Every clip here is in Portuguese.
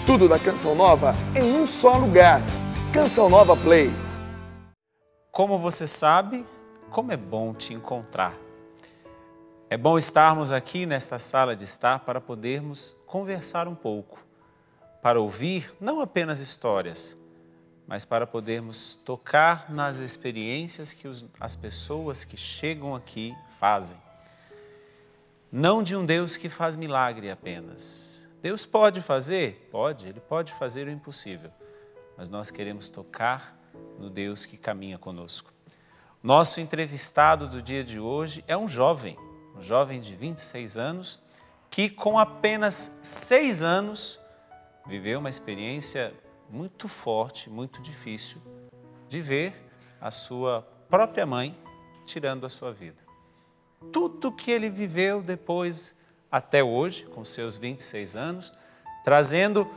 Tudo da Canção Nova em um só lugar. Canção Nova Play. Como você sabe, como é bom te encontrar. É bom estarmos aqui nessa sala de estar para podermos conversar um pouco, para ouvir não apenas histórias, mas para podermos tocar nas experiências que as pessoas que chegam aqui fazem. Não de um Deus que faz milagre apenas. Deus pode fazer? Pode, Ele pode fazer o impossível. Mas nós queremos tocar no Deus que caminha conosco. Nosso entrevistado do dia de hoje é um jovem de 26 anos, que com apenas 6 anos viveu uma experiência muito forte, muito difícil, de ver a sua própria mãe tirando a sua vida. Tudo que ele viveu depois, até hoje, com seus 26 anos, trazendo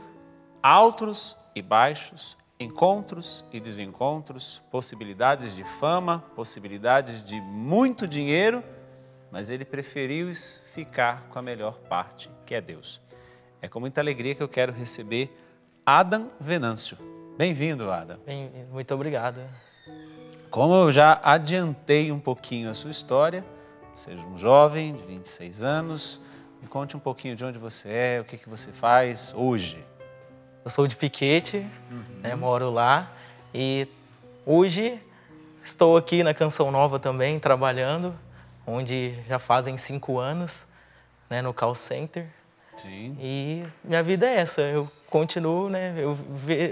altos e baixos, encontros e desencontros, possibilidades de fama, possibilidades de muito dinheiro, mas ele preferiu ficar com a melhor parte, que é Deus. É com muita alegria que eu quero receber Adam Venâncio. Bem-vindo, Adam. Muito obrigado. Como eu já adiantei um pouquinho a sua história, seja um jovem de 26 anos, me conte um pouquinho de onde você é, o que você faz hoje. Eu sou de Piquete, né, moro lá e hoje estou aqui na Canção Nova também, trabalhando, onde já fazem 5 anos, né, no call center. Sim. E minha vida é essa, eu continuo, né,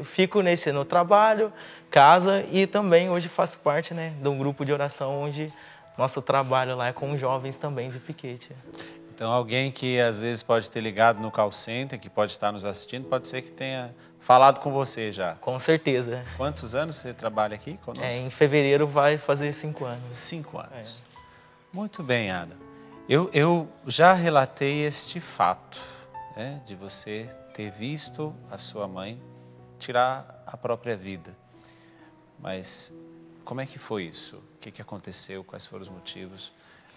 fico no trabalho, casa e também hoje faço parte, né, de um grupo de oração onde nosso trabalho lá é com jovens também de Piquete. Então, alguém que às vezes pode ter ligado no call center, que pode estar nos assistindo, pode ser que tenha falado com você já. Com certeza. Quantos anos você trabalha aqui conosco? Em fevereiro vai fazer 5 anos. 5 anos. Muito bem, Ada. Eu já relatei este fato, né, de você ter visto a sua mãe tirar a própria vida. Mas como é que foi isso? O que aconteceu? Quais foram os motivos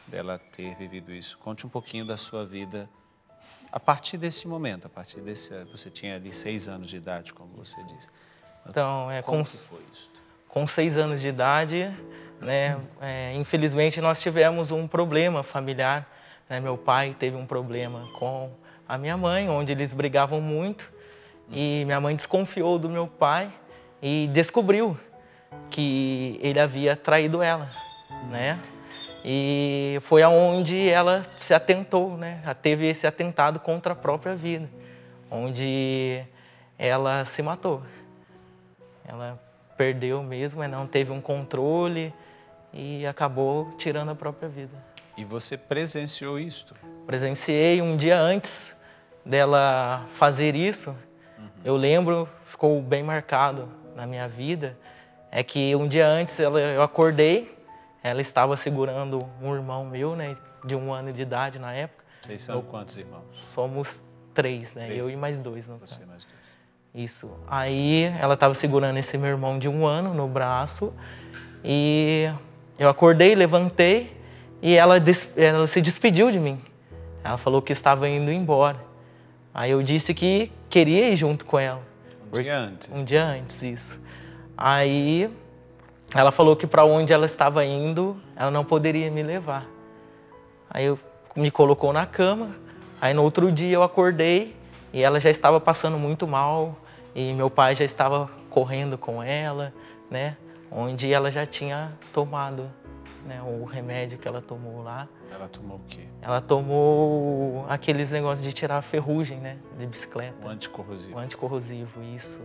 dela ter vivido isso? Conte um pouquinho da sua vida a partir desse momento, a partir desse... Você tinha ali 6 anos de idade, como você disse. Então, como que foi isso? Com 6 anos de idade, né, infelizmente nós tivemos um problema familiar. Né, meu pai teve um problema com a minha mãe, onde eles brigavam muito. E minha mãe desconfiou do meu pai e descobriu que ele havia traído ela, né? E foi aonde ela se atentou, né? Teve esse atentado contra a própria vida, onde ela se matou. Ela perdeu mesmo, não teve um controle e acabou tirando a própria vida. E você presenciou isto? Presenciei um dia antes dela fazer isso. Eu lembro, ficou bem marcado na minha vida, é que um dia antes eu acordei. Ela estava segurando um irmão meu, né, de 1 ano de idade na época. Vocês são quantos irmãos? Somos 3, né? 3. Eu e mais 2. Você e mais 2. Isso. Aí ela estava segurando esse meu irmão de 1 ano no braço e eu acordei, levantei e ela se despediu de mim. Ela falou que estava indo embora. Aí eu disse que queria ir junto com ela. Um dia antes? Um dia antes, isso. Aí ela falou que para onde ela estava indo, ela não poderia me levar. Aí me colocou na cama, aí no outro dia eu acordei e ela já estava passando muito mal e meu pai já estava correndo com ela, né? Onde ela já tinha tomado, né, o remédio que ela tomou lá. Ela tomou o quê? Ela tomou aqueles negócios de tirar a ferrugem, né, de bicicleta. O anticorrosivo. O anticorrosivo, isso.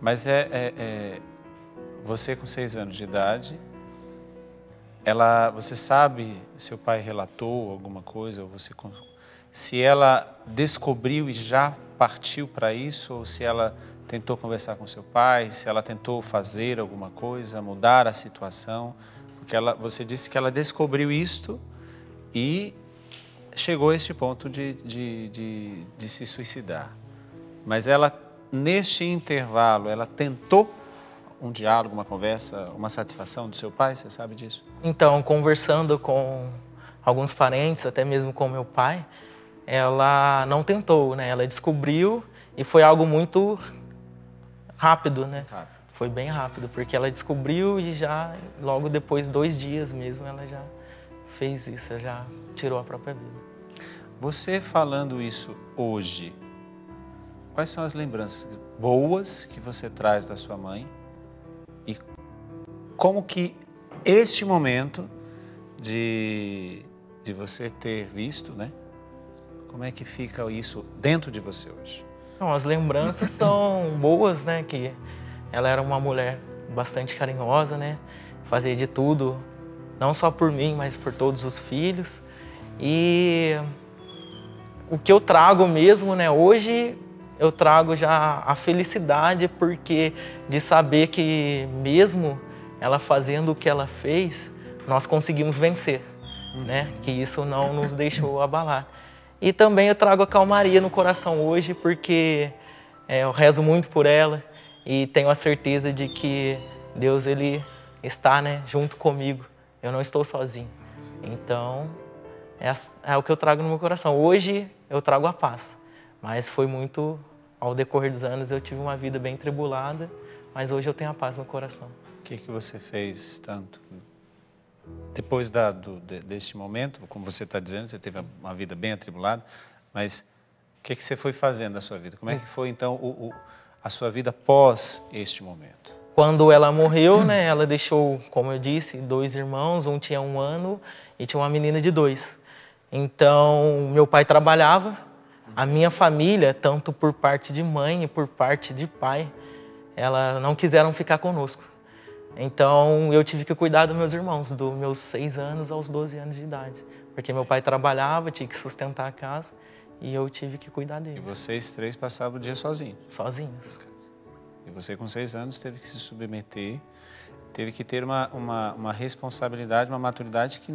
Mas você com 6 anos de idade, você sabe, seu pai relatou alguma coisa, se ela descobriu e já partiu para isso, ou se ela tentou conversar com seu pai, se ela tentou fazer alguma coisa, mudar a situação, porque você disse que ela descobriu isto e chegou a este ponto de se suicidar. Mas ela, neste intervalo, ela tentou um diálogo, uma conversa, uma satisfação do seu pai? Você sabe disso? Então, conversando com alguns parentes, até mesmo com meu pai, ela não tentou, né? Ela descobriu E foi algo muito rápido, né? Rápido. Foi bem rápido, porque ela descobriu e já, logo depois, 2 dias mesmo, ela já fez isso, já tirou a própria vida. Você falando isso hoje, quais são as lembranças boas que você traz da sua mãe? E como que este momento de você ter visto, né? Como é que fica isso dentro de você hoje? Não, as lembranças são boas, né? Que ela era uma mulher bastante carinhosa, né? Fazia de tudo, não só por mim, mas por todos os filhos. E o que eu trago mesmo, né? Hoje eu trago já a felicidade, porque de saber que mesmo ela fazendo o que ela fez, nós conseguimos vencer, né? Que isso não nos deixou abalar. E também eu trago a calmaria no coração hoje, porque eu rezo muito por ela e tenho a certeza de que Deus, Ele está, né, junto comigo. Eu não estou sozinho. Então, é o que eu trago no meu coração. Hoje eu trago a paz, mas foi muito, ao decorrer dos anos, eu tive uma vida bem tribulada, mas hoje eu tenho a paz no coração. O que você fez tanto? Depois deste momento, como você está dizendo, você teve uma vida bem atribulada, mas o que você foi fazendo na sua vida? Como é que foi, então, a sua vida após este momento? Quando ela morreu, né, ela deixou, como eu disse, 2 irmãos, um tinha 1 ano e tinha uma menina de 2. Então, meu pai trabalhava, a minha família, tanto por parte de mãe e por parte de pai, ela não quiseram ficar conosco. Então, eu tive que cuidar dos meus irmãos, dos meus 6 anos aos 12 anos de idade. Porque meu pai trabalhava, tinha que sustentar a casa e eu tive que cuidar deles. E vocês 3 passavam o dia sozinhos? Sozinhos. E você, com 6 anos, teve que se submeter, teve que ter uma responsabilidade, uma maturidade que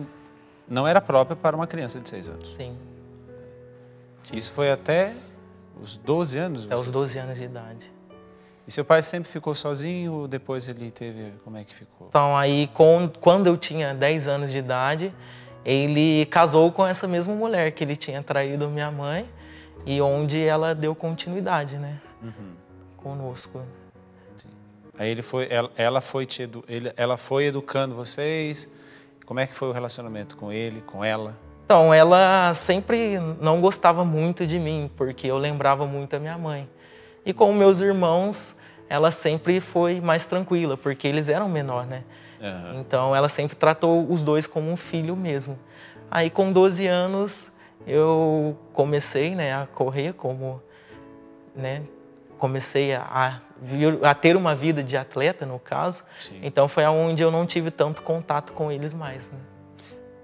não era própria para uma criança de 6 anos. Sim. Isso foi até os 12 anos? Até os 12 anos de idade. E seu pai sempre ficou sozinho ou depois ele teve... Como é que ficou? Então, aí, quando eu tinha 10 anos de idade, ele casou com essa mesma mulher que ele tinha traído minha mãe e onde ela deu continuidade, né? Conosco. Sim. Aí ela foi educando vocês? Como é que foi o relacionamento com ele, com ela? Então, ela sempre não gostava muito de mim, porque eu lembrava muito a minha mãe. E com meus irmãos, ela sempre foi mais tranquila, porque eles eram menor, né? Uhum. Então, ela sempre tratou os 2 como um filho mesmo. Aí, com 12 anos, eu comecei, né, a correr, comecei a ter uma vida de atleta, no caso. Sim. Então, foi onde eu não tive tanto contato com eles mais, né?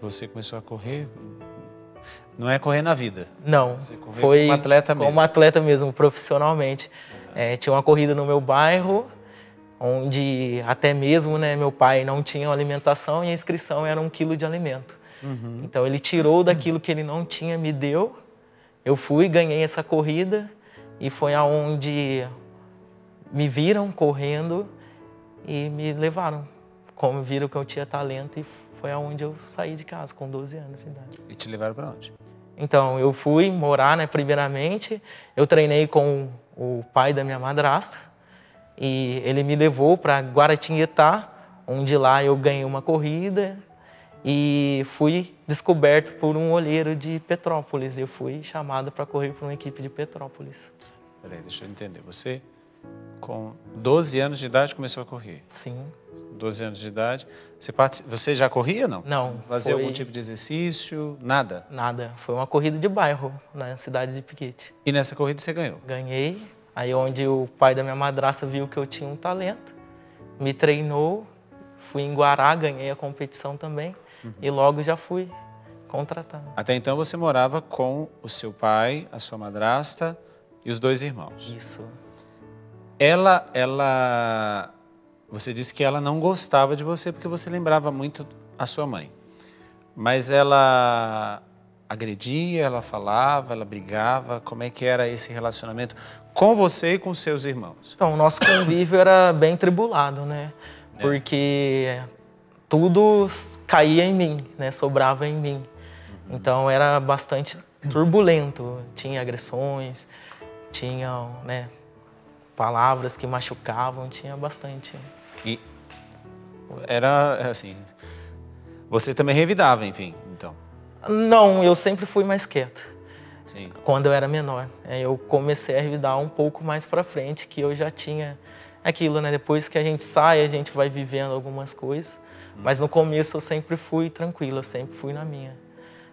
Você começou a correr? Não é correr na vida? Não, Você correu foi como atleta mesmo? Como atleta mesmo, profissionalmente. Tinha uma corrida no meu bairro, onde até mesmo, né, meu pai não tinha alimentação e a inscrição era 1 quilo de alimento. Então ele tirou daquilo que ele não tinha, me deu. Eu fui, ganhei essa corrida e foi aonde me viram correndo e me levaram. Como viram que eu tinha talento e foi aonde eu saí de casa com 12 anos de idade. E te levaram para onde? Então, eu fui morar, né, primeiramente, eu treinei com o pai da minha madrasta e ele me levou para Guaratinguetá, onde lá eu ganhei uma corrida e fui descoberto por um olheiro de Petrópolis. Eu fui chamado para correr por uma equipe de Petrópolis. Peraí, deixa eu entender. Você, com 12 anos de idade, começou a correr? Sim. 12 anos de idade. Você já corria, não? Não. Fazia algum tipo de exercício? Nada? Nada. Foi uma corrida de bairro, na cidade de Piquete. E nessa corrida você ganhou? Ganhei. Aí onde o pai da minha madrasta viu que eu tinha um talento, me treinou, fui em Guará, ganhei a competição também e logo já fui contratado. Até então você morava com o seu pai, a sua madrasta e os 2 irmãos. Isso. Você disse que ela não gostava de você porque você lembrava muito a sua mãe. Mas ela agredia, ela falava, ela brigava? Como é que era esse relacionamento com você e com seus irmãos? Então, o nosso convívio era bem tribulado, né? Porque tudo caía em mim, né? Sobrava em mim. Então, era bastante turbulento. Tinha agressões, tinham, né, palavras que machucavam, tinha bastante. E era assim, você também revidava, enfim, então? Não, eu sempre fui mais quieto. Sim. Quando eu era menor. Eu comecei a revidar um pouco mais pra frente, que eu já tinha aquilo, né? Depois que a gente sai, a gente vai vivendo algumas coisas. Mas no começo eu sempre fui tranquilo, eu sempre fui na minha.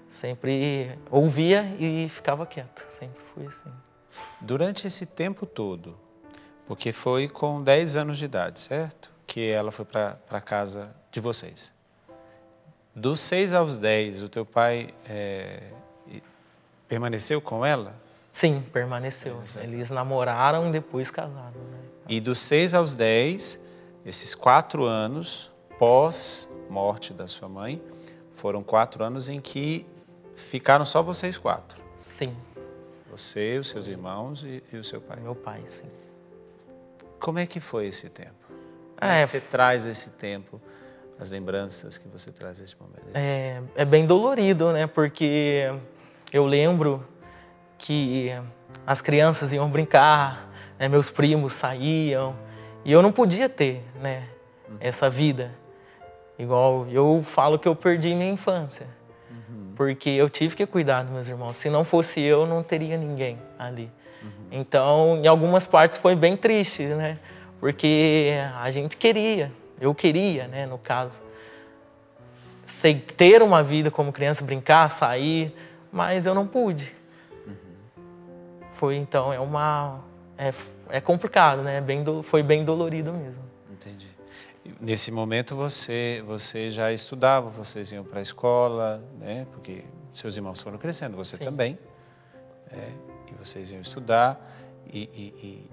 Sempre ouvia e ficava quieto, sempre fui assim. Durante esse tempo todo, porque foi com 10 anos de idade, certo? Que ela foi para a casa de vocês. Dos 6 aos 10, o teu pai permaneceu com ela? Sim, permaneceu. Eles namoraram e depois casaram, né? E dos 6 aos 10, esses 4 anos, pós-morte da sua mãe, foram 4 anos em que ficaram só vocês 4? Sim. Você, os seus irmãos e o seu pai? Meu pai, sim. Como é que foi esse tempo? Como é que você traz esse tempo, as lembranças que você traz desse momento? É bem dolorido, né? Porque eu lembro que as crianças iam brincar, né? Meus primos saíam e eu não podia ter, né, essa vida. Igual eu falo que eu perdi minha infância, porque eu tive que cuidar dos meus irmãos. Se não fosse eu, não teria ninguém ali. Então, em algumas partes foi bem triste, né? Porque a gente queria, eu queria, né, no caso, ter uma vida como criança, brincar, sair, mas eu não pude. Foi, então, é complicado, né? Foi bem dolorido mesmo. Entendi. Nesse momento você já estudava, vocês iam para a escola, né? Porque seus irmãos foram crescendo, você Sim. também. E vocês iam estudar e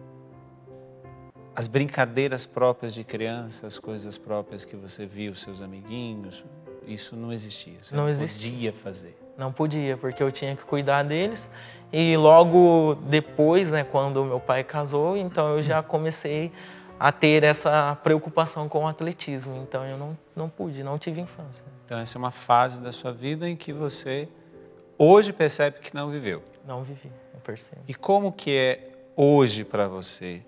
as brincadeiras próprias de criança, as coisas próprias que você viu, seus amiguinhos, isso não existia. Você não podia fazer. Não podia, porque eu tinha que cuidar deles. E logo depois, né, quando meu pai casou, então eu já comecei a ter essa preocupação com o atletismo. Então eu não pude, não tive infância. Então essa é uma fase da sua vida em que você hoje percebe que não viveu. Não vivi, eu percebo. E como que é hoje para você?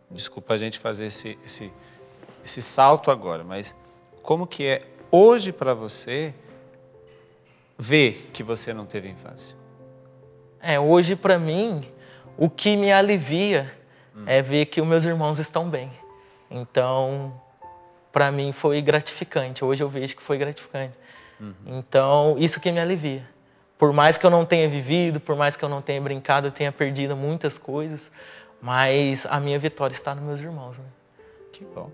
Desculpa a gente fazer esse salto agora, mas como que é hoje para você ver que você não teve infância? Hoje para mim, o que me alivia é ver que os meus irmãos estão bem. Então, para mim foi gratificante. Hoje eu vejo que foi gratificante. Então, isso que me alivia. Por mais que eu não tenha vivido, por mais que eu não tenha brincado, eu tenha perdido muitas coisas, mas a minha vitória está nos meus irmãos, né? Que bom.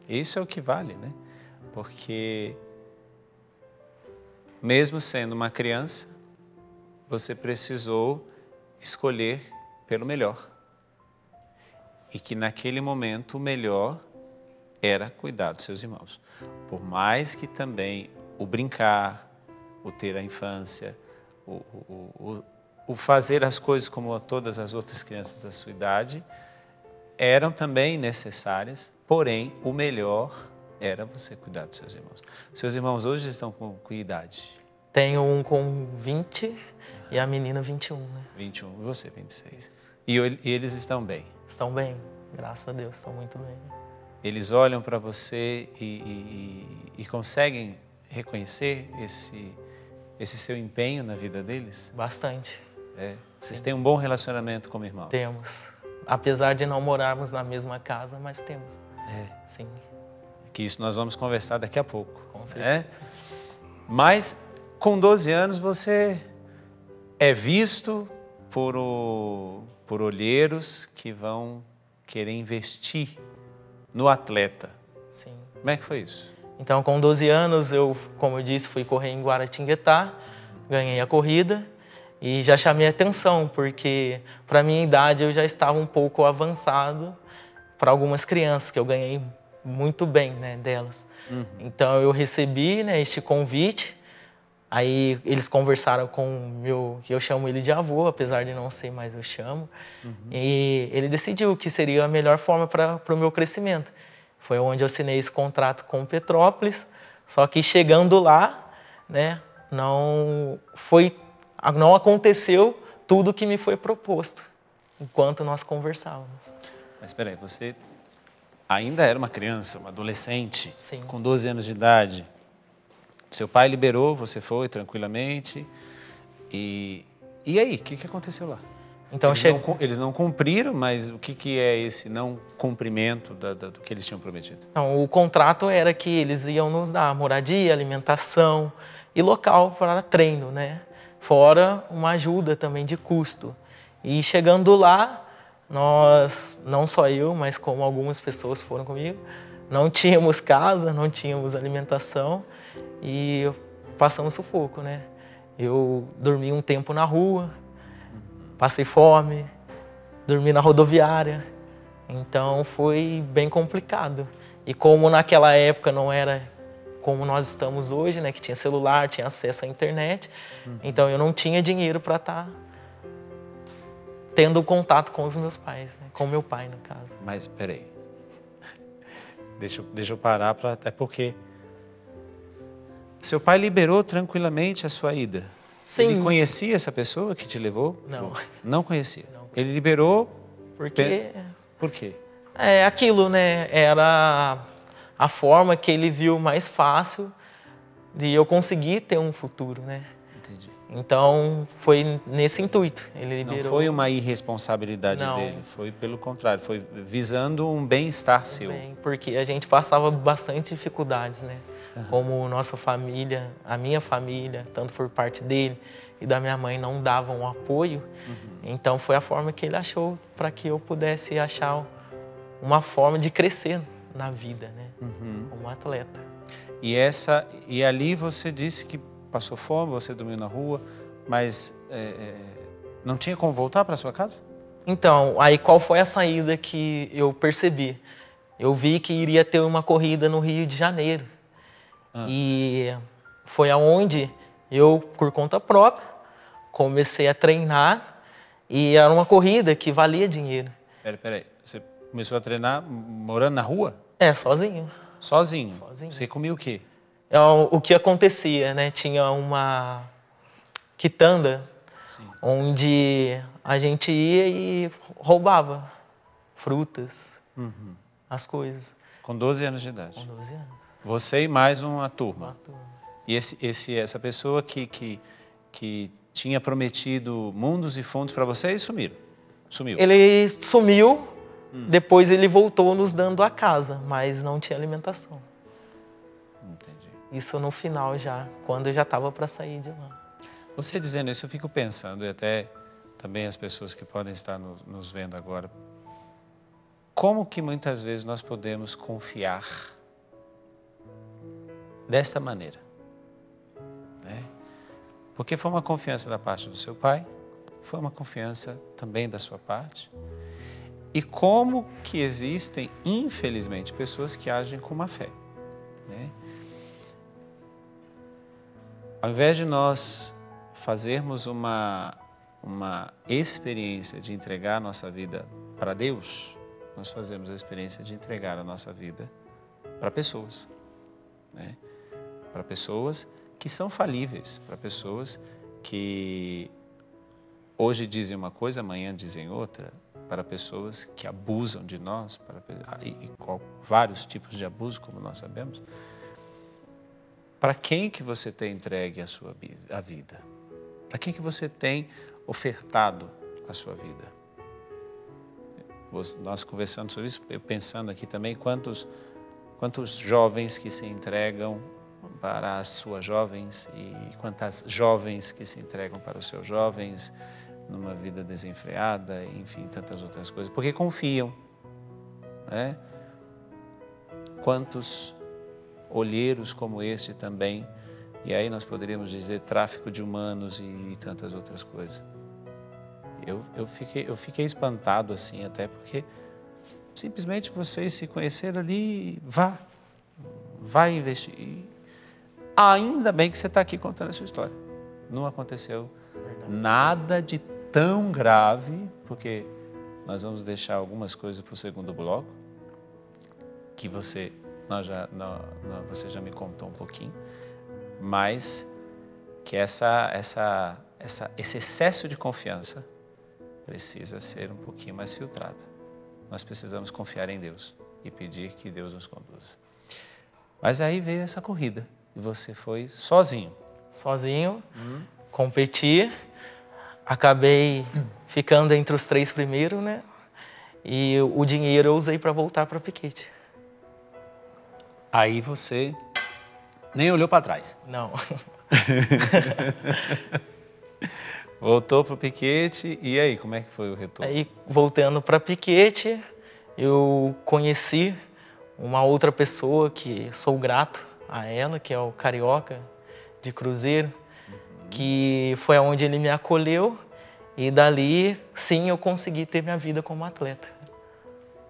Isso é o que vale, né? Porque mesmo sendo uma criança, você precisou escolher pelo melhor. E que naquele momento o melhor era cuidar dos seus irmãos. Por mais que também o brincar, o ter a infância, o fazer as coisas como todas as outras crianças da sua idade, eram também necessárias, porém o melhor era você cuidar dos seus irmãos. Seus irmãos hoje estão com que idade? Tenho um com 20 e a menina 21, né? 21 e você 26. E eles estão bem? Estão bem, graças a Deus, estão muito bem. Eles olham para você e conseguem reconhecer esse seu empenho na vida deles? Bastante. Vocês têm um bom relacionamento como irmãos? Temos. Apesar de não morarmos na mesma casa, mas temos. Sim. Que isso nós vamos conversar daqui a pouco. Com certeza. Mas com 12 anos você é visto por olheiros que vão querer investir no atleta. Sim. Como é que foi isso? Então, com 12 anos, como eu disse, fui correr em Guaratinguetá, ganhei a corrida e já chamei atenção, porque para minha idade eu já estava um pouco avançado para algumas crianças, que eu ganhei muito bem, né, delas. Então, eu recebi, né, este convite. Aí eles conversaram com que eu chamo ele de avô, apesar de não ser, mas eu chamo. E ele decidiu que seria a melhor forma para o meu crescimento. Foi onde eu assinei esse contrato com o Petrópolis. Só que chegando lá, né, não aconteceu tudo que me foi proposto enquanto nós conversávamos. Mas espera aí, você ainda era uma criança, uma adolescente, Sim. com 12 anos de idade. Seu pai liberou, você foi tranquilamente. E aí, o que aconteceu lá? Então, Eles não cumpriram, mas o que é esse não cumprimento do que eles tinham prometido? Então, o contrato era que eles iam nos dar moradia, alimentação e local para treino, né? Fora uma ajuda também de custo. E chegando lá, nós, não só eu, mas como algumas pessoas foram comigo, não tínhamos casa, não tínhamos alimentação e passamos sufoco, né? Eu dormi um tempo na rua, passei fome, dormi na rodoviária, então foi bem complicado. E como naquela época não era como nós estamos hoje, né, que tinha celular, tinha acesso à internet, então eu não tinha dinheiro para estar tendo contato com os meus pais, né, com meu pai, no caso. Mas, peraí, deixa eu parar, até porque seu pai liberou tranquilamente a sua ida. Sim. Ele conhecia essa pessoa que te levou? Não. Não conhecia? Não. Ele liberou... Porque... Por quê? É aquilo, né? Era a forma que ele viu mais fácil de eu conseguir ter um futuro, né? Entendi. Então, foi nesse intuito. Ele liberou... Não foi uma irresponsabilidade Não. dele, foi pelo contrário, foi visando um bem-estar seu. Bem, porque a gente passava bastante dificuldades, né? Como nossa família, a minha família, tanto por parte dele e da minha mãe, não davam apoio. Então foi a forma que ele achou para que eu pudesse achar uma forma de crescer na vida, né? Como atleta. E ali você disse que passou fome, você dormiu na rua, mas não tinha como voltar para sua casa? Então, aí qual foi a saída que eu percebi? Eu vi que iria ter uma corrida no Rio de Janeiro. E foi aonde eu, por conta própria, comecei a treinar e era uma corrida que valia dinheiro. Peraí, você começou a treinar morando na rua? Sozinho. Sozinho? Sozinho. Você comia o quê? O que acontecia, né? Tinha uma quitanda. Sim. Onde a gente ia e roubava frutas, as coisas. Com 12 anos de idade? Com 12 anos. Você e mais uma turma? Uma turma. E essa pessoa que tinha prometido mundos e fundos para vocês sumiu? Ele sumiu, depois ele voltou nos dando a casa, mas não tinha alimentação. Entendi. Isso no final já, quando eu já estava para sair de lá. Você dizendo isso, eu fico pensando, e até também as pessoas que podem estar nos vendo agora, como que muitas vezes nós podemos confiar desta maneira, né? Porque foi uma confiança da parte do seu pai, foi uma confiança também da sua parte. E como que existem, infelizmente, pessoas que agem com má fé, né? Ao invés de nós fazermos uma experiência de entregar a nossa vida para Deus, nós fazemos a experiência de entregar a nossa vida para pessoas, né? Para pessoas que são falíveis, para pessoas que hoje dizem uma coisa, amanhã dizem outra, para pessoas que abusam de nós, vários tipos de abuso, como nós sabemos. Para quem que você tem entregue a vida? Para quem que você tem ofertado a sua vida? Nós conversando sobre isso, eu pensando aqui também quantos jovens que se entregam para as suas jovens e quantas jovens que se entregam para os seus jovens numa vida desenfreada, enfim, tantas outras coisas, porque confiam, né? Quantos olheiros como este também, e aí nós poderíamos dizer tráfico de humanos e tantas outras coisas. Eu fiquei espantado assim, até porque simplesmente vocês se conheceram ali, vai investir. E ainda bem que você está aqui contando a sua história. Não aconteceu nada de tão grave, porque nós vamos deixar algumas coisas para o segundo bloco, que você já me contou um pouquinho, mas que essa esse excesso de confiança precisa ser um pouquinho mais filtrada. Nós precisamos confiar em Deus e pedir que Deus nos conduza. Mas aí veio essa corrida e você foi sozinho. Sozinho, competi, acabei ficando entre os 3 primeiros, né? E o dinheiro eu usei para voltar para Piquete. Aí você nem olhou para trás. Não. Voltou para o Piquete e aí, como é que foi o retorno? Aí, voltando para Piquete, eu conheci uma outra pessoa que sou grato a ela, que é o Carioca de Cruzeiro, que foi onde ele me acolheu e dali, sim, eu consegui ter minha vida como atleta.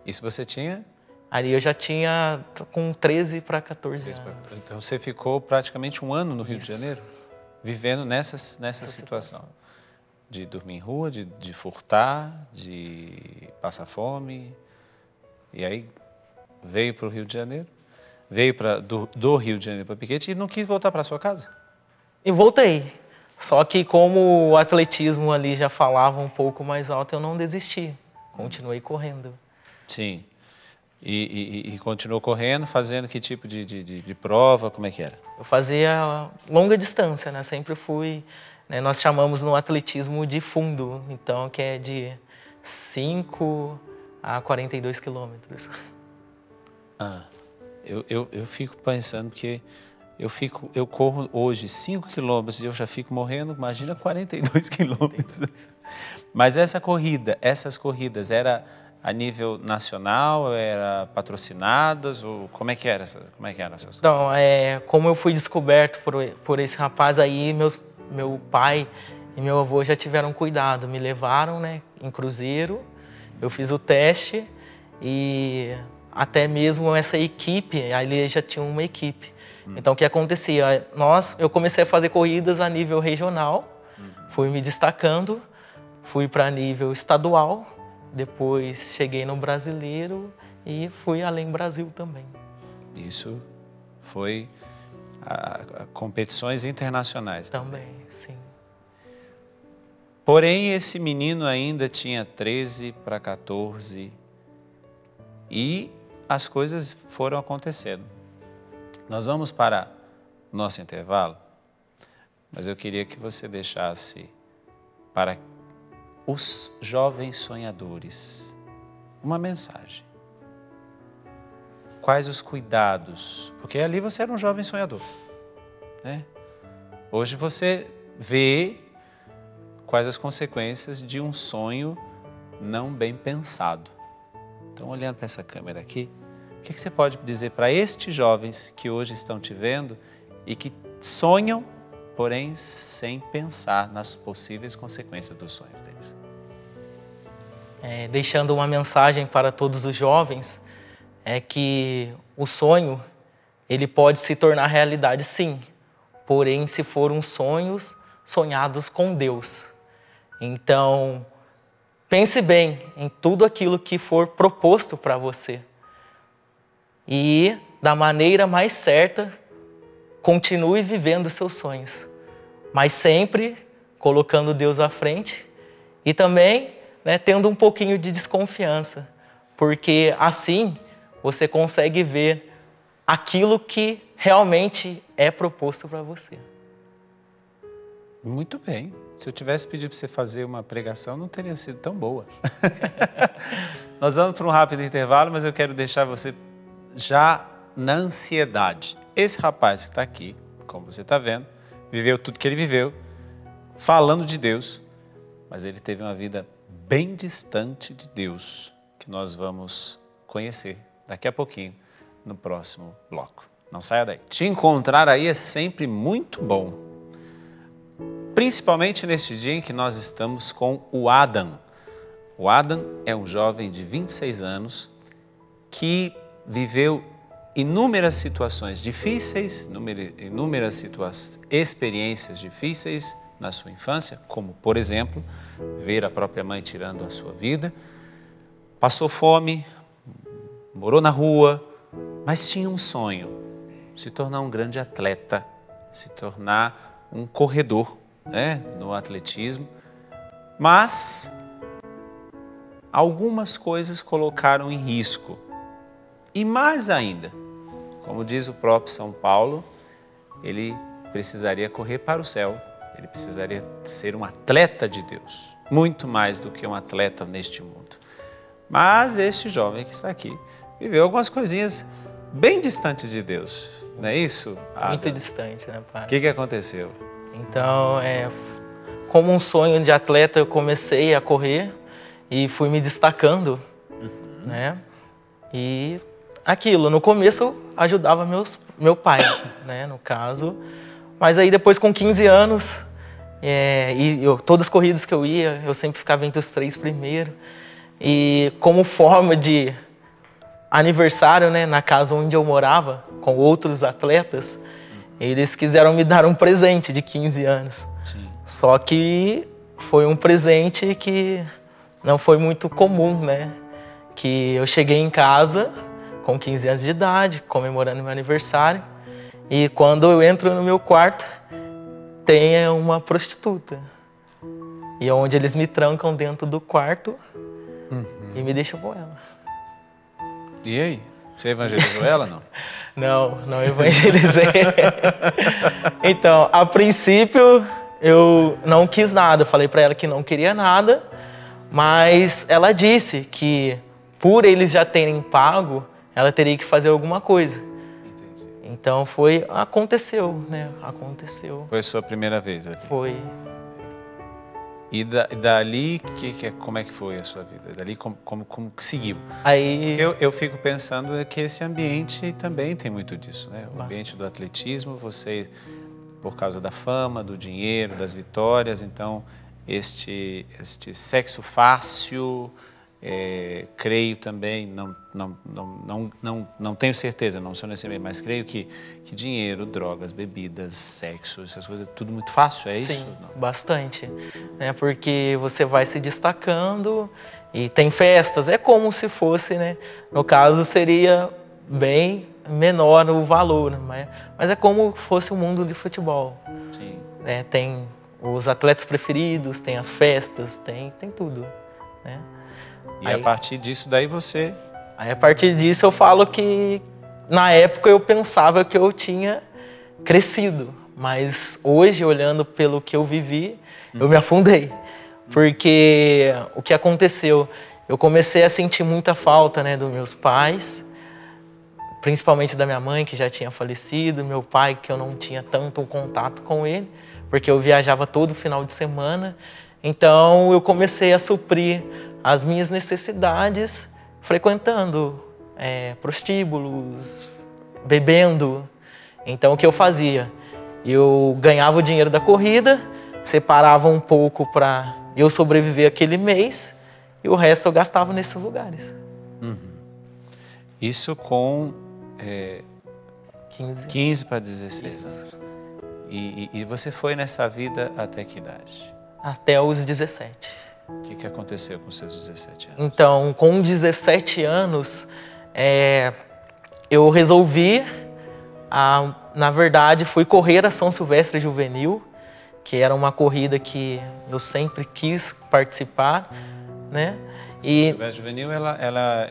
Isso você tinha? Ali eu já tinha com 13 para 14 anos. Então você ficou praticamente um ano no Rio de Janeiro, vivendo nessa situação. De dormir em rua, de furtar, de passar fome. E aí veio para o Rio de Janeiro, veio do Rio de Janeiro para Piquete e não quis voltar para sua casa? E voltei. Só que como o atletismo ali já falava um pouco mais alto, eu não desisti. Continuei correndo. Sim. E continuou correndo, fazendo que tipo de prova? Como é que era? Eu fazia longa distância, né? Sempre fui... Né? Nós chamamos no atletismo de fundo, então, que é de 5 a 42 quilômetros. Eu fico pensando, porque eu corro hoje 5 quilômetros e eu já fico morrendo, imagina 42 quilômetros. Mas essas corridas, era a nível nacional, era patrocinadas, ou como é que era essas? Então, como eu fui descoberto por esse rapaz aí, meu pai e meu avô já tiveram cuidado, me levaram, né, em Cruzeiro, eu fiz o teste e até mesmo essa equipe, ali já tinha uma equipe. Então, o que acontecia? Eu comecei a fazer corridas a nível regional, fui me destacando, fui para nível estadual, depois cheguei no brasileiro e fui além Brasil também. Isso foi a competições internacionais também, sim. Porém, esse menino ainda tinha 13 para 14 e as coisas foram acontecendo. Nós vamos para o nosso intervalo, mas eu queria que você deixasse para os jovens sonhadores uma mensagem. Quais os cuidados? Porque ali você era um jovem sonhador, né? Hoje você vê quais as consequências de um sonho não bem pensado. Então, olhando para essa câmera aqui, o que você pode dizer para estes jovens que hoje estão te vendo e que sonham, porém sem pensar nas possíveis consequências dos sonhos deles? Deixando uma mensagem para todos os jovens, é que o sonho, ele pode se tornar realidade, sim, porém se foram sonhos sonhados com Deus. Então, pense bem em tudo aquilo que for proposto para você. E, da maneira mais certa, continue vivendo seus sonhos. Mas sempre colocando Deus à frente e também, né, tendo um pouquinho de desconfiança. Porque assim você consegue ver aquilo que realmente é proposto para você. Muito bem. Se eu tivesse pedido para você fazer uma pregação, não teria sido tão boa. Nós vamos para um rápido intervalo, mas eu quero deixar você já na ansiedade. Esse rapaz que está aqui, como você está vendo, viveu tudo que ele viveu, falando de Deus, mas ele teve uma vida bem distante de Deus, que nós vamos conhecer daqui a pouquinho, no próximo bloco. Não saia daí. Te encontrar aí é sempre muito bom. Principalmente neste dia em que nós estamos com o Adam. O Adam é um jovem de 26 anos que viveu inúmeras situações difíceis, inúmeras experiências difíceis na sua infância, como, por exemplo, ver a própria mãe tirando a sua vida. Passou fome, morou na rua, mas tinha um sonho, se tornar um grande atleta, se tornar um corredor né, no atletismo, mas algumas coisas colocaram em risco. E mais ainda, como diz o próprio São Paulo, ele precisaria correr para o céu, ele precisaria ser um atleta de Deus, muito mais do que um atleta neste mundo. Mas este jovem que está aqui viveu algumas coisinhas bem distantes de Deus, não é isso, Adam? Muito distante, né, pai? O que aconteceu? Então, como um sonho de atleta, eu comecei a correr e fui me destacando, né? E aquilo, no começo eu ajudava meu pai, né, no caso. Mas aí depois, com 15 anos, todas as corridas que eu ia, eu sempre ficava entre os 3 primeiros. E como forma de aniversário, né, na casa onde eu morava, com outros atletas, eles quiseram me dar um presente de 15 anos. Sim. Só que foi um presente que não foi muito comum, né? Que eu cheguei em casa com 15 anos de idade, comemorando meu aniversário, e quando eu entro no meu quarto, tem uma prostituta. E onde eles me trancam dentro do quarto e me deixam com ela. E aí? Você evangelizou ela, não? Não evangelizei. Então, a princípio, eu não quis nada. Eu falei pra ela que não queria nada, mas ela disse que, por eles já terem pago, ela teria que fazer alguma coisa. Entendi. Então, aconteceu, né? Aconteceu. Foi a sua primeira vez ali? Foi. E dali, como é que foi a sua vida? Dali, como que seguiu? Aí... Eu fico pensando que esse ambiente também tem muito disso, né? O ambiente do atletismo, você, por causa da fama, do dinheiro, das vitórias, então, este sexo fácil, creio também, não tenho certeza, não sou nesse meio, mas creio que dinheiro, drogas, bebidas, sexo, essas coisas, tudo muito fácil, é isso? Sim, bastante. Né? Porque você vai se destacando e tem festas, é como se fosse, né? No caso, seria bem menor o valor, né? Mas é como se fosse o mundo de futebol. Sim. Né? Tem os atletas preferidos, tem as festas, tem tudo, né? E aí, a partir disso, daí você... Aí, a partir disso, eu falo que, na época, eu pensava que eu tinha crescido. Mas hoje, olhando pelo que eu vivi, eu me afundei. Porque o que aconteceu? Eu comecei a sentir muita falta, né, dos meus pais, principalmente da minha mãe, que já tinha falecido, meu pai, que eu não tinha tanto contato com ele, porque eu viajava todo final de semana. Então, eu comecei a suprir as minhas necessidades frequentando prostíbulos, bebendo. Então, o que eu fazia? Eu ganhava o dinheiro da corrida, separava um pouco para eu sobreviver aquele mês e o resto eu gastava nesses lugares. Isso com 15 para 16 Isso. anos. E você foi nessa vida até que idade? Até os 17. O que aconteceu com seus 17 anos? Então, com 17 anos, eu resolvi, na verdade, fui correr a São Silvestre Juvenil, que era uma corrida que eu sempre quis participar, né? São Silvestre Juvenil, ela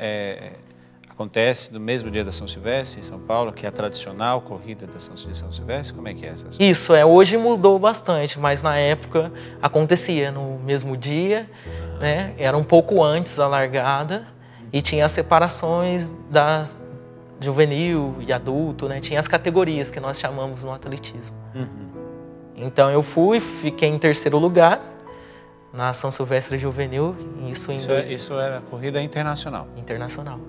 acontece no mesmo dia da São Silvestre, em São Paulo, que é a tradicional corrida de São Silvestre? Como é que é essa? Isso, hoje mudou bastante, mas na época acontecia no mesmo dia, né? Era um pouco antes da largada e tinha as separações da juvenil e adulto, né? Tinha as categorias que nós chamamos no atletismo. Então eu fiquei em terceiro lugar na São Silvestre Juvenil. Isso era corrida internacional? Internacional.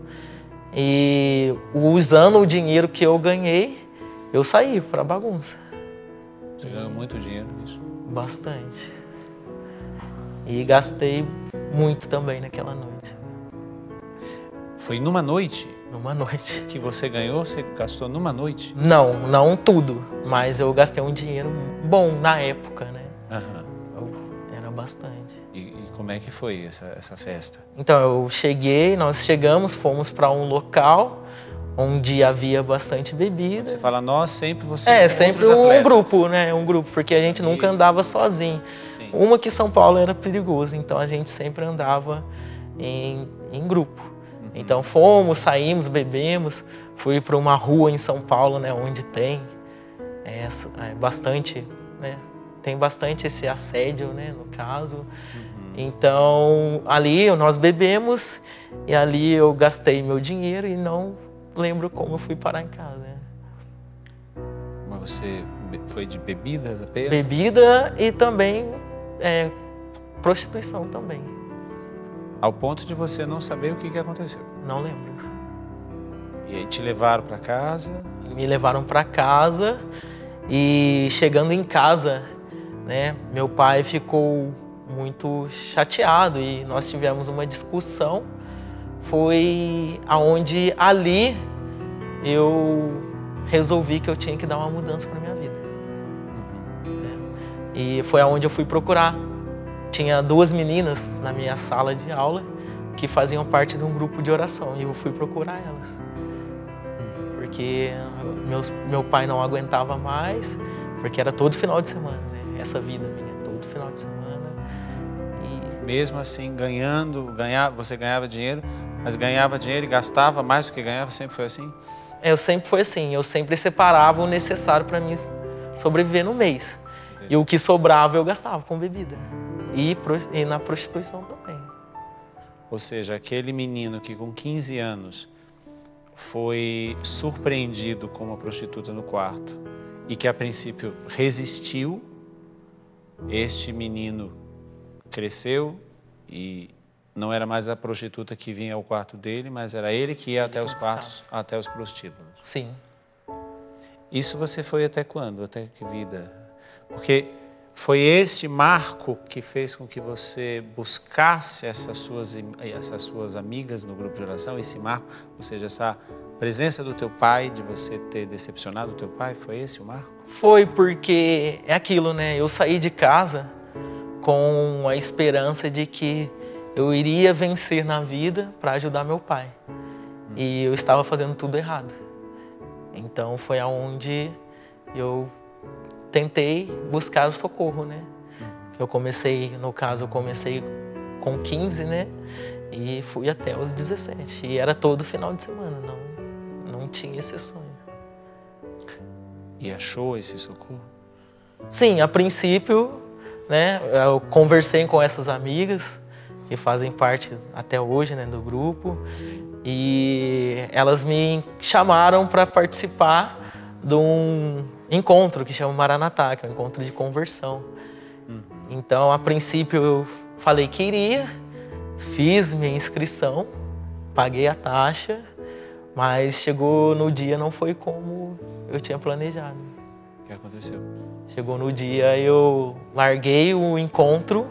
E usando o dinheiro que eu ganhei, eu saí para bagunça. Você ganhou muito dinheiro nisso? Bastante. E gastei muito também naquela noite. Foi numa noite? Numa noite. Que você ganhou, você gastou numa noite? Não tudo, mas eu gastei um dinheiro bom na época, né? Era bastante. E como é que foi essa festa? Então, nós chegamos, fomos para um local onde havia bastante bebida. Você fala nós, sempre você... Sempre um grupo, né? Um grupo, porque a gente nunca andava sozinho. Sim. Uma que São Paulo era perigoso, então a gente sempre andava em grupo. Então saímos, bebemos, fui para uma rua em São Paulo, né? Onde tem bastante, né? Tem bastante esse assédio, né? No caso. Então, ali nós bebemos e ali eu gastei meu dinheiro e não lembro como eu fui parar em casa. Né? Mas você foi de bebidas apenas? Bebida e também prostituição também. Ao ponto de você não saber o que aconteceu? Não lembro. E aí te levaram para casa? Me levaram para casa e chegando em casa, né, meu pai ficou muito chateado e nós tivemos uma discussão. Foi aonde ali eu resolvi que eu tinha que dar uma mudança para minha vida. E foi aonde eu fui procurar. Tinha 2 meninas na minha sala de aula que faziam parte de um grupo de oração e eu fui procurar elas. Porque meu pai não aguentava mais, porque era todo final de semana, né? Essa vida minha, todo final de semana. Mesmo assim, você ganhava dinheiro, mas ganhava dinheiro e gastava mais do que ganhava? Sempre foi assim? Eu sempre fui assim. Eu sempre separava o necessário para mim sobreviver no mês. Entendi. E o que sobrava eu gastava com bebida. E na prostituição também. Ou seja, aquele menino que com 15 anos foi surpreendido com uma prostituta no quarto e que a princípio resistiu, este menino cresceu e não era mais a prostituta que vinha ao quarto dele, mas era ele que ia até os quartos, até os prostíbulos. Sim. Isso você foi até quando? Até que vida? Porque foi este marco que fez com que você buscasse essas suas amigas no grupo de oração, esse marco, ou seja, essa presença do teu pai, de você ter decepcionado o teu pai, foi esse o marco? Foi porque é aquilo, né? Eu saí de casa com a esperança de que eu iria vencer na vida para ajudar meu pai. E eu estava fazendo tudo errado. Então foi aonde eu tentei buscar o socorro, né? Eu comecei com 15, né? E fui até os 17. E era todo final de semana, não tinha esse sonho. E achou esse socorro? Sim, a princípio, né? Eu conversei com essas amigas que fazem parte até hoje, né, do grupo. E elas me chamaram para participar de um encontro que chama Maranatá, que é um encontro de conversão. Então, a princípio, eu falei que iria, fiz minha inscrição, paguei a taxa, mas chegou no dia, não foi como eu tinha planejado. O que aconteceu? Chegou no dia, eu larguei o encontro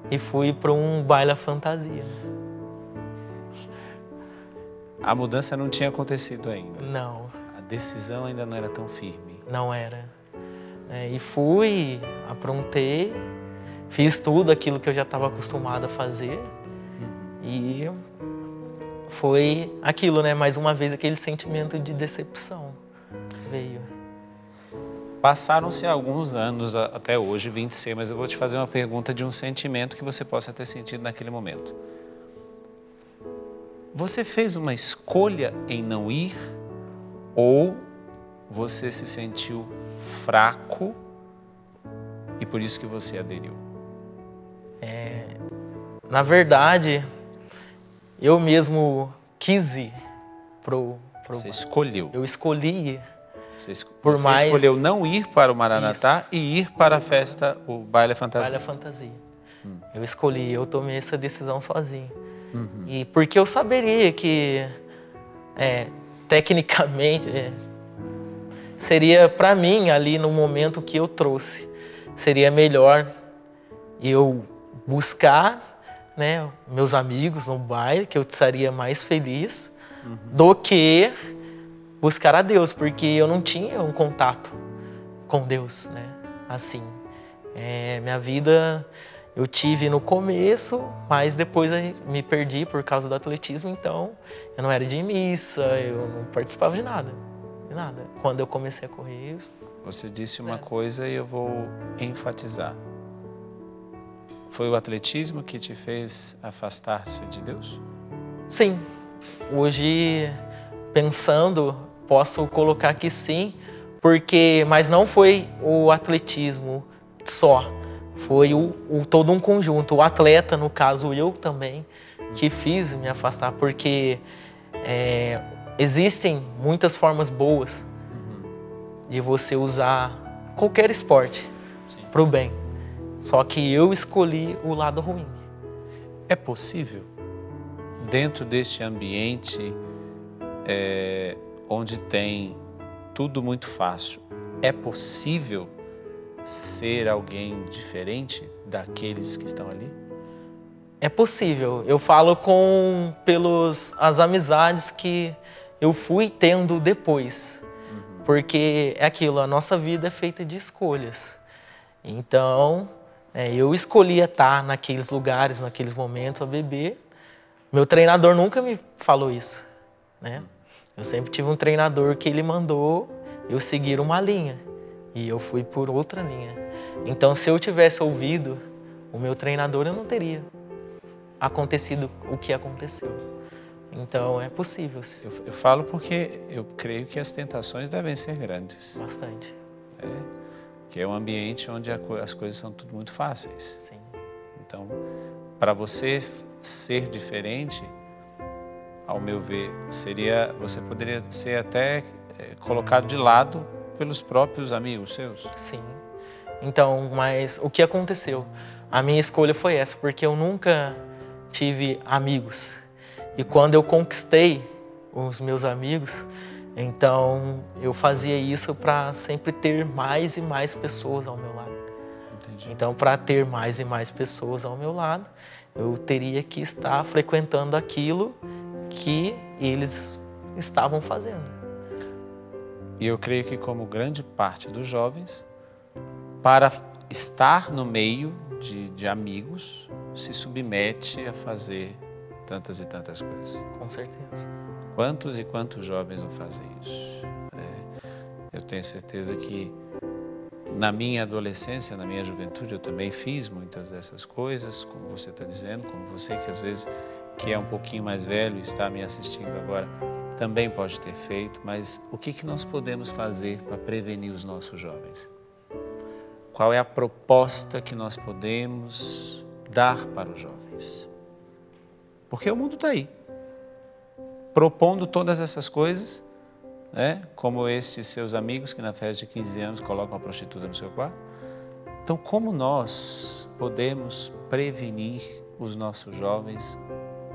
e fui para um baile à fantasia. A mudança não tinha acontecido ainda? Não. A decisão ainda não era tão firme? Não era. E fui, aprontei, fiz tudo aquilo que eu já estava acostumado a fazer. E foi aquilo, né? Mais uma vez, aquele sentimento de decepção veio. Passaram-se alguns anos até hoje, 26, mas eu vou te fazer uma pergunta de um sentimento que você possa ter sentido naquele momento. Você fez uma escolha em não ir ou você se sentiu fraco e por isso que você aderiu? Na verdade, eu mesmo quis ir Você escolheu. Eu escolhi ir. Você escolheu não ir para o Maranatá e ir para a festa, o Baile Fantasia. Baile Fantasia. Eu escolhi, eu tomei essa decisão sozinho. E porque eu saberia que, tecnicamente, seria para mim, ali no momento que eu trouxe, seria melhor eu buscar, né, meus amigos no baile, que eu estaria mais feliz, do que buscar a Deus, porque eu não tinha um contato com Deus, né? Assim, minha vida, eu tive no começo, mas depois me perdi por causa do atletismo, então eu não era de missa, eu não participava de nada. De nada. Quando eu comecei a correr... Você disse uma coisa e eu vou enfatizar. Foi o atletismo que te fez afastar-se de Deus? Sim. Hoje, pensando, posso colocar que sim, mas não foi o atletismo só. Foi todo um conjunto. O atleta, no caso eu também, que fiz me afastar, porque existem muitas formas boas de você usar qualquer esporte para o bem. Só que eu escolhi o lado ruim. É possível, dentro deste ambiente onde tem tudo muito fácil, é possível ser alguém diferente daqueles que estão ali? É possível. Eu falo pelas amizades que eu fui tendo depois. Porque é aquilo, a nossa vida é feita de escolhas. Então, eu escolhia estar naqueles lugares, naqueles momentos, a beber. Meu treinador nunca me falou isso, né? Eu sempre tive um treinador que ele mandou eu seguir uma linha. E eu fui por outra linha. Então, se eu tivesse ouvido o meu treinador, eu não teria acontecido o que aconteceu. Então, é possível. Eu falo porque eu creio que as tentações devem ser grandes. Bastante. Que é um ambiente onde as coisas são tudo muito fáceis. Sim. Então, para você ser diferente, ao meu ver, você poderia ser até colocado de lado pelos próprios amigos seus. Sim. Então, mas o que aconteceu? A minha escolha foi essa, porque eu nunca tive amigos. E quando eu conquistei os meus amigos, então eu fazia isso para sempre ter mais e mais pessoas ao meu lado. Entendi. Então, para ter mais e mais pessoas ao meu lado, eu teria que estar frequentando aquilo que eles estavam fazendo. E eu creio que, como grande parte dos jovens, para estar no meio de amigos, se submete a fazer tantas e tantas coisas. Com certeza. Quantos e quantos jovens não fazem isso? Eu tenho certeza que na minha adolescência, na minha juventude, eu também fiz muitas dessas coisas, como você está dizendo, como você que às vezes que é um pouquinho mais velho e está me assistindo agora, também pode ter feito, mas o que nós podemos fazer para prevenir os nossos jovens? Qual é a proposta que nós podemos dar para os jovens? Porque o mundo está aí, propondo todas essas coisas, né? Como estes seus amigos que na festa de 15 anos colocam a prostituta no seu quarto. Então, como nós podemos prevenir os nossos jovens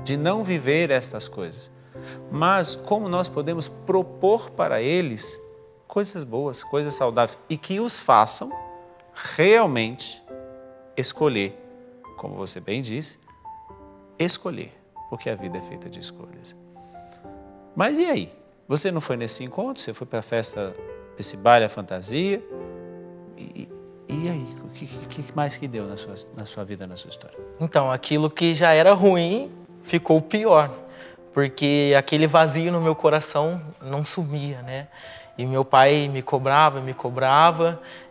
de não viver estas coisas? Mas como nós podemos propor para eles coisas boas, coisas saudáveis e que os façam realmente escolher, como você bem disse, escolher, porque a vida é feita de escolhas. Mas e aí? Você não foi nesse encontro? Você foi para a festa, esse baile, a fantasia? E aí? O que mais que deu na sua vida, na sua história? Então, aquilo que já era ruim ficou pior, porque aquele vazio no meu coração não sumia, né? E meu pai me cobrava,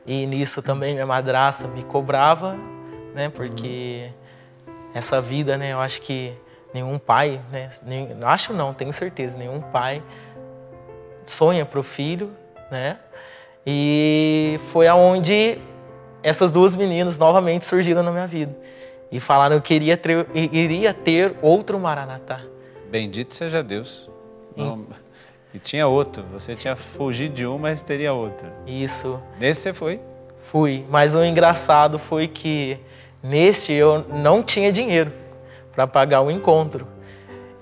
e nisso também minha madrasta me cobrava, né? Porque essa vida, né? Eu acho que nenhum pai, né? Tenho certeza, nenhum pai sonha para o filho, né? E foi aonde essas duas meninas novamente surgiram na minha vida e falaram que iria ter outro Maranatá. Bendito seja Deus. Não, e tinha outro. Você tinha fugido de um, mas teria outro. Isso. Nesse você foi? Fui. Mas o engraçado foi que neste eu não tinha dinheiro para pagar o encontro.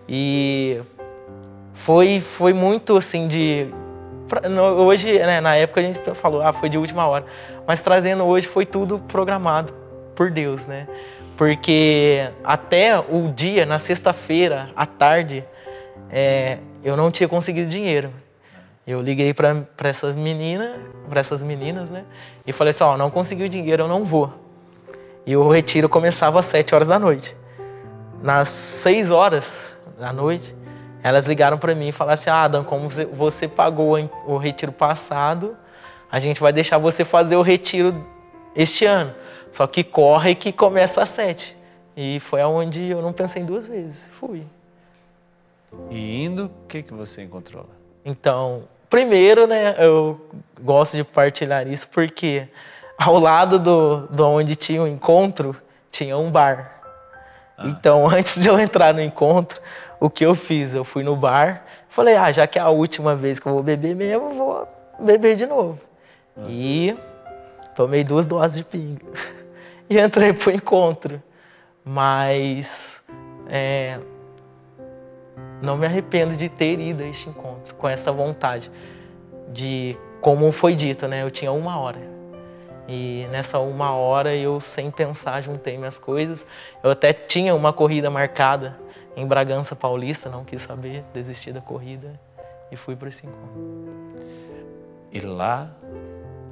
E foi muito assim hoje, né, na época a gente falou, foi de última hora. Mas trazendo hoje foi tudo programado por Deus, né? Porque até o dia, na sexta-feira, à tarde, eu não tinha conseguido dinheiro. Eu liguei para essas meninas, né? E falei assim, não consegui o dinheiro, eu não vou. E o retiro começava às 7 horas da noite. Nas 6 horas da noite, elas ligaram para mim e falaram assim: Adam, como você pagou o retiro passado, a gente vai deixar você fazer o retiro este ano. Só que corre que começa às 7. E foi aonde eu não pensei 2 vezes. Fui. E indo, o que você encontrou lá? Então, primeiro, né, eu gosto de partilhar isso porque ao lado do onde tinha o encontro, tinha um bar. Então, antes de eu entrar no encontro, o que eu fiz? Eu fui no bar, falei, já que é a última vez que eu vou beber mesmo, eu vou beber de novo. E tomei 2 doses de pinga. E entrei pro encontro. Mas não me arrependo de ter ido a este encontro, com essa vontade de, como foi dito, né? Eu tinha 1 hora. E nessa 1 hora eu, sem pensar, juntei minhas coisas. Eu até tinha uma corrida marcada em Bragança Paulista, não quis saber, desisti da corrida e fui para esse encontro. E lá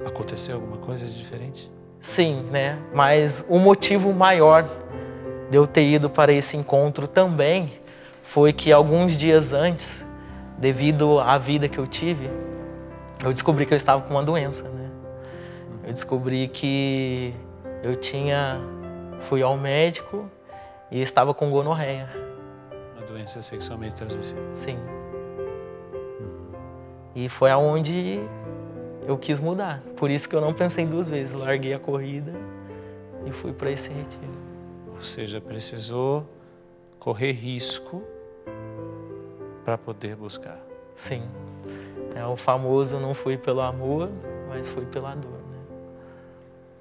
aconteceu alguma coisa de diferente? Sim, né? Mas o motivo maior de eu ter ido para esse encontro também foi que alguns dias antes, devido à vida que eu tive, eu descobri que eu estava com uma doença, né? Eu descobri que fui ao médico e estava com gonorreia. Uma doença sexualmente transmissível. Sim. E foi aonde eu quis mudar. Por isso que eu não pensei 2 vezes. Larguei a corrida e fui para esse retiro. Ou seja, precisou correr risco para poder buscar. Sim. É o famoso não fui pelo amor, mas fui pela dor, né?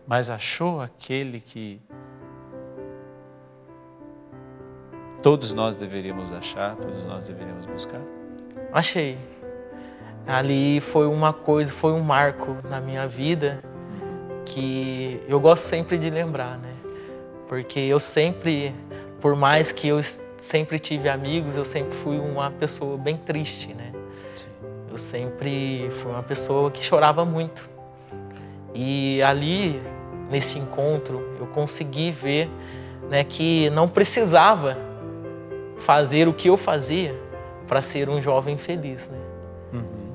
Mas achou aquele que todos nós deveríamos achar, todos nós deveríamos buscar? Achei. Ali foi uma coisa, foi um marco na minha vida que eu gosto sempre de lembrar, né? Porque eu sempre, por mais que eu sempre tive amigos, eu sempre fui uma pessoa bem triste, né? Sim. Eu sempre fui uma pessoa que chorava muito. E ali, nesse encontro, eu consegui ver, né, que não precisava fazer o que eu fazia para ser um jovem feliz, né?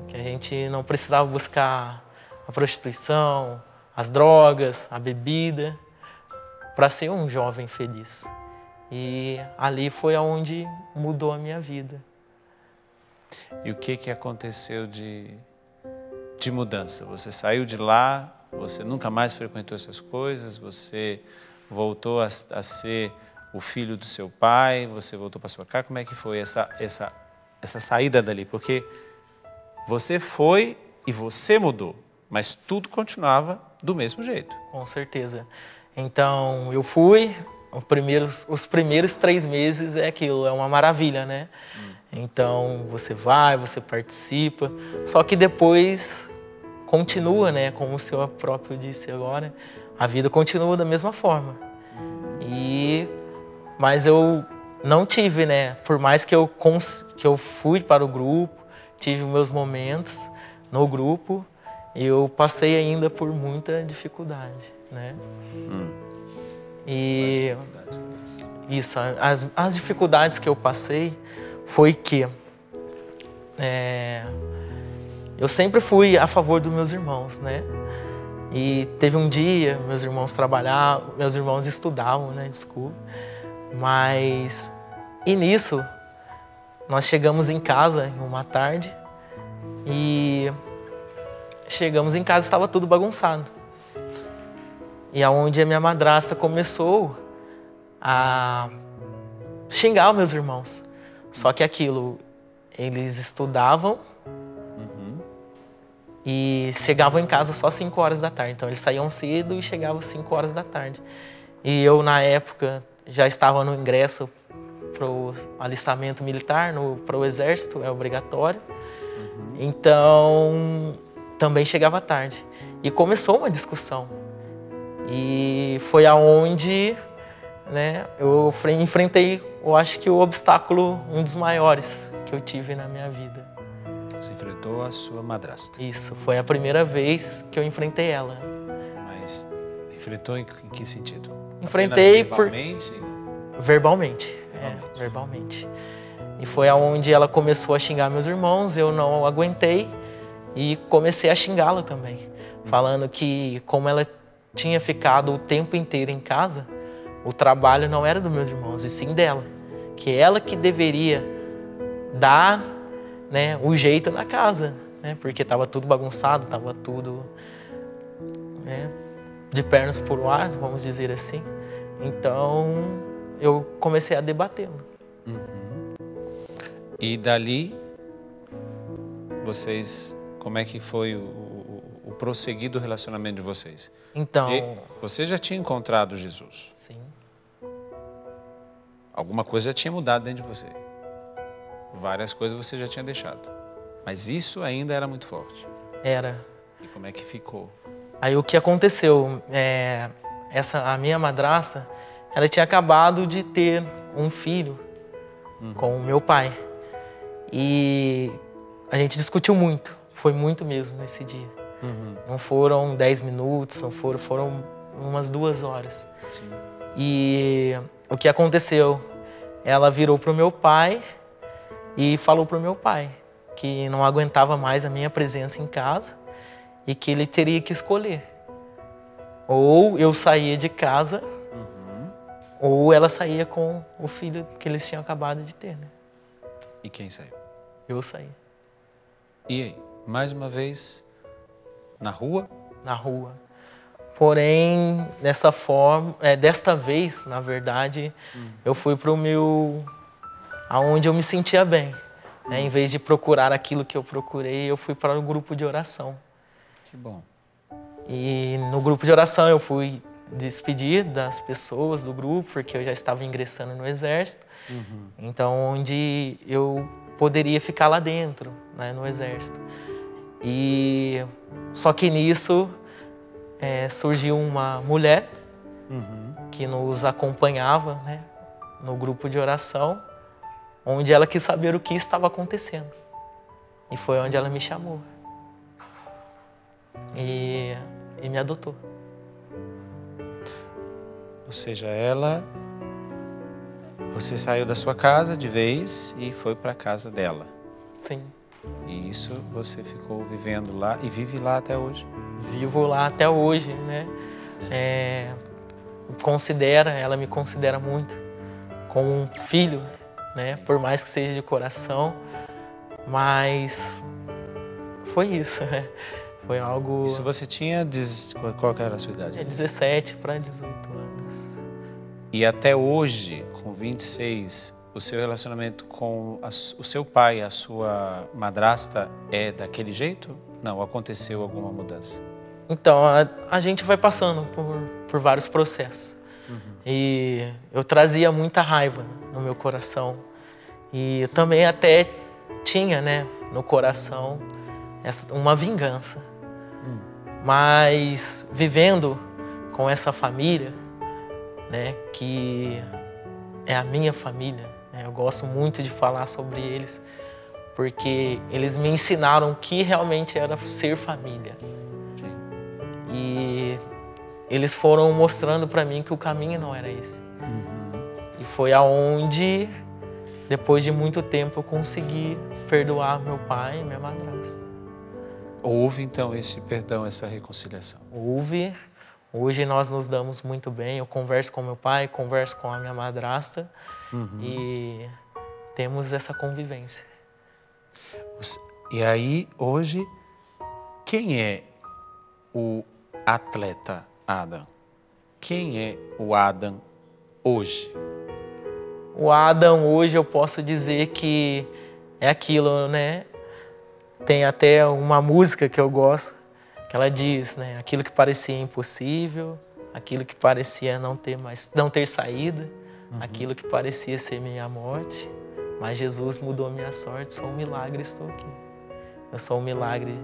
Que a gente não precisava buscar a prostituição, as drogas, a bebida, para ser um jovem feliz. E ali foi onde mudou a minha vida. E o que aconteceu de mudança? Você saiu de lá, você nunca mais frequentou essas coisas, você voltou a ser o filho do seu pai, você voltou para sua casa. Como é que foi essa saída dali? Porque você foi e você mudou, mas tudo continuava do mesmo jeito. Com certeza. Então, eu fui, os primeiros 3 meses é aquilo, é uma maravilha, né? Então, você vai, você participa, só que depois continua, né? Como o senhor próprio disse agora, a vida continua da mesma forma. Mas eu não tive, né? Por mais que eu fui para o grupo, tive meus momentos no grupo, eu passei ainda por muita dificuldade, né? E isso, as dificuldades que eu passei foi que eu sempre fui a favor dos meus irmãos, né? E teve um dia, meus irmãos estudavam, né? Desculpa. Mas, e nisso, nós chegamos em casa uma tarde e chegamos em casa, estava tudo bagunçado. E aonde a minha madrasta começou a xingar os meus irmãos. Só que aquilo, eles estudavam e chegavam em casa só 5 horas da tarde. Então eles saíam cedo e chegavam 5 horas da tarde. E eu, na época, já estava no ingresso para o alistamento militar, para o exército, é obrigatório. Então, também chegava tarde. E começou uma discussão. E foi aonde, né, eu enfrentei, eu acho que o obstáculo, um dos maiores que eu tive na minha vida. Você enfrentou a sua madrasta. Isso, foi a primeira vez que eu enfrentei ela. Mas enfrentou em que sentido? Enfrentei verbalmente? Verbalmente, verbalmente. E foi aonde ela começou a xingar meus irmãos, eu não aguentei e comecei a xingá-la também. Falando que como ela tinha ficado o tempo inteiro em casa, o trabalho não era dos meus irmãos, e sim dela. Que ela que deveria dar, né, o jeito na casa, né, porque estava tudo bagunçado, estava tudo, né, de pernas pro ar, vamos dizer assim. Então eu comecei a debatê-lo. E dali, vocês, como é que foi o prosseguir do relacionamento de vocês? Então, Porque você já tinha encontrado Jesus. sim, Alguma coisa já tinha mudado dentro de você. Várias coisas você já tinha deixado. Mas isso ainda era muito forte. era. E como é que ficou? Aí o que aconteceu? A minha madrasta, ela tinha acabado de ter um filho com o meu pai. E a gente discutiu muito. Foi muito mesmo nesse dia. Não foram 10 minutos, não foram umas 2 horas. Sim. E o que aconteceu? Ela virou pro meu pai e falou pro meu pai que não aguentava mais a minha presença em casa e que ele teria que escolher. Ou eu saía de casa, ou ela saía com o filho que eles tinham acabado de ter, né? E quem saiu? Eu saí. E aí? Mais uma vez, na rua? Na rua. Porém, desta vez, na verdade, eu fui pro aonde eu me sentia bem. Né? Em vez de procurar aquilo que eu procurei, eu fui para o grupo de oração. Que bom. E no grupo de oração eu fui despedir das pessoas do grupo, porque eu já estava ingressando no exército. Então, onde eu poderia ficar lá dentro, né, no exército. E só que nisso surgiu uma mulher que nos acompanhava, né, no grupo de oração, onde ela quis saber o que estava acontecendo. E foi onde ela me chamou. E me adotou. Ou seja, você saiu da sua casa de vez e foi para a casa dela. Sim. E isso você ficou vivendo lá e vive lá até hoje. Vivo lá até hoje, né? Ela me considera muito como um filho, né? Por mais que seja de coração, mas foi isso, né? Foi algo... Isso você tinha... Qual que era a sua idade? 17 para 18 anos. E até hoje, com 26, o seu relacionamento com o seu pai, a sua madrasta, é daquele jeito? Não, aconteceu alguma mudança? Então, a gente vai passando por vários processos. E eu trazia muita raiva no meu coração. E eu também até tinha, né, no coração uma vingança. Mas vivendo com essa família, né, que é a minha família, né, eu gosto muito de falar sobre eles, porque eles me ensinaram o que realmente era ser família. E eles foram mostrando para mim que o caminho não era esse. E foi aonde, depois de muito tempo, eu consegui perdoar meu pai e minha madrasta. Houve, então, esse perdão, essa reconciliação? Houve. Hoje nós nos damos muito bem. Eu converso com meu pai, converso com a minha madrasta e temos essa convivência. E aí, hoje, quem é o atleta Adam? Quem é o Adam hoje? O Adam hoje eu posso dizer que é aquilo, né? Tem até uma música que eu gosto, que ela diz, né? Aquilo que parecia impossível, aquilo que parecia não ter saída, aquilo que parecia ser minha morte, mas Jesus mudou minha sorte, sou um milagre, estou aqui. Eu sou um milagre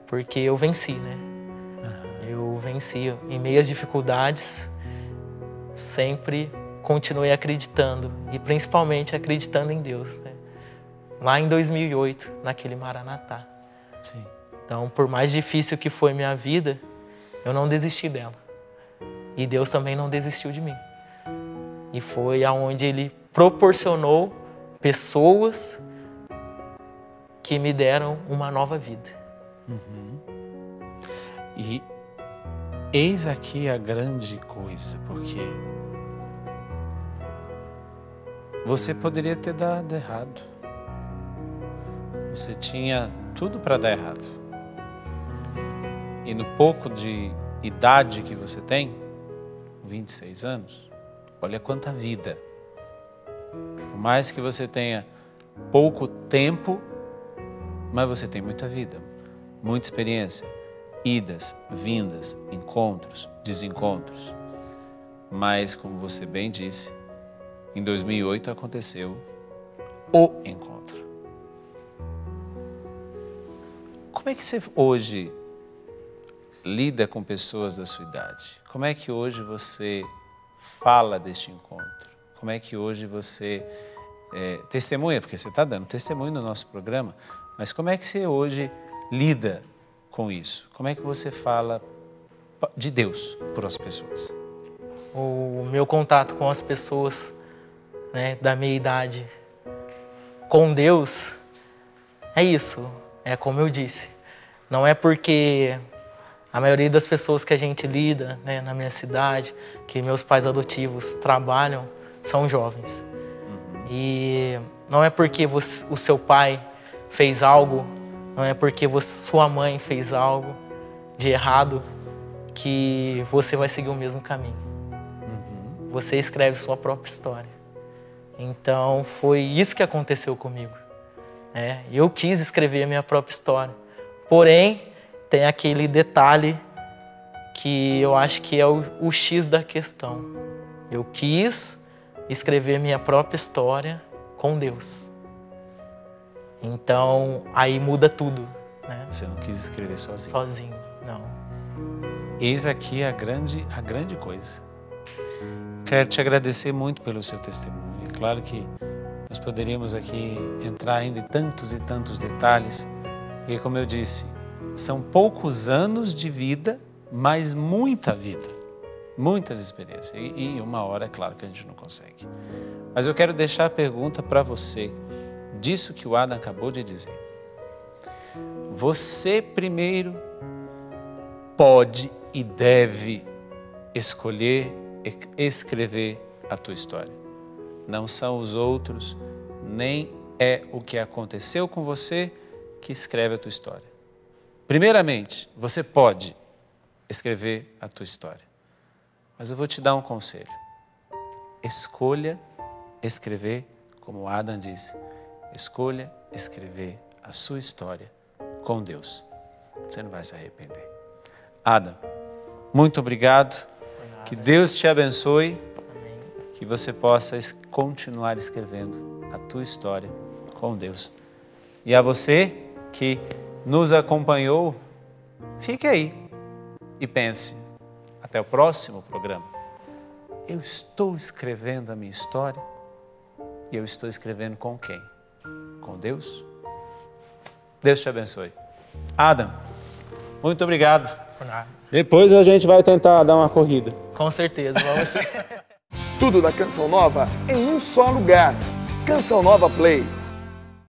porque eu venci, né? Eu venci em meio às dificuldades, sempre continuei acreditando e principalmente acreditando em Deus, né? Lá em 2008, naquele Maranatá. Sim. Então, por mais difícil que foi minha vida, eu não desisti dela. E Deus também não desistiu de mim. E foi aonde Ele proporcionou pessoas que me deram uma nova vida. E eis aqui a grande coisa, porque você poderia ter dado errado. Você tinha tudo para dar errado. E no pouco de idade que você tem, 26 anos, olha quanta vida. Por mais que você tenha pouco tempo, mas você tem muita vida, muita experiência, idas, vindas, encontros, desencontros. Mas, como você bem disse, em 2008 aconteceu o encontro. Como é que você hoje lida com pessoas da sua idade? Como é que hoje você fala deste encontro? Como é que hoje você testemunha? Porque você está dando testemunho no nosso programa, mas como é que você hoje lida com isso? Como é que você fala de Deus por as pessoas? O meu contato com as pessoas, né, da minha idade, com Deus, é isso. É como eu disse. Não é porque a maioria das pessoas que a gente lida, né, na minha cidade, que meus pais adotivos trabalham, são jovens. E não é porque o seu pai fez algo, não é porque sua mãe fez algo de errado que você vai seguir o mesmo caminho. Você escreve sua própria história. Então foi isso que aconteceu comigo. Eu quis escrever a minha própria história. Porém, tem aquele detalhe que eu acho que é o X da questão. Eu quis escrever minha própria história com Deus. Então, aí muda tudo, né? Você não quis escrever sozinho. Sozinho, não. Eis aqui a grande coisa. Quero te agradecer muito pelo seu testemunho. É claro que nós poderíamos aqui entrar ainda em tantos e tantos detalhes, porque, como eu disse, são poucos anos de vida, mas muita vida, muitas experiências. E uma hora, é claro que a gente não consegue. Mas eu quero deixar a pergunta para você, disso que o Adam acabou de dizer. Você primeiro pode e deve escolher escrever a tua história. Não são os outros, nem é o que aconteceu com você que escreve a tua história. Primeiramente, você pode escrever a tua história. Mas eu vou te dar um conselho. Escolha escrever, como Adam disse, escolha escrever a sua história com Deus. Você não vai se arrepender. Adam, muito obrigado. Que Deus te abençoe. Que você possa continuar escrevendo a tua história com Deus. E a você que nos acompanhou, fique aí e pense. Até o próximo programa. Eu estou escrevendo a minha história e eu estou escrevendo com quem? Com Deus? Deus te abençoe. Adam, muito obrigado. Por nada. Depois a gente vai tentar dar uma corrida. Com certeza, vamos. Tudo da Canção Nova em um só lugar. Canção Nova Play.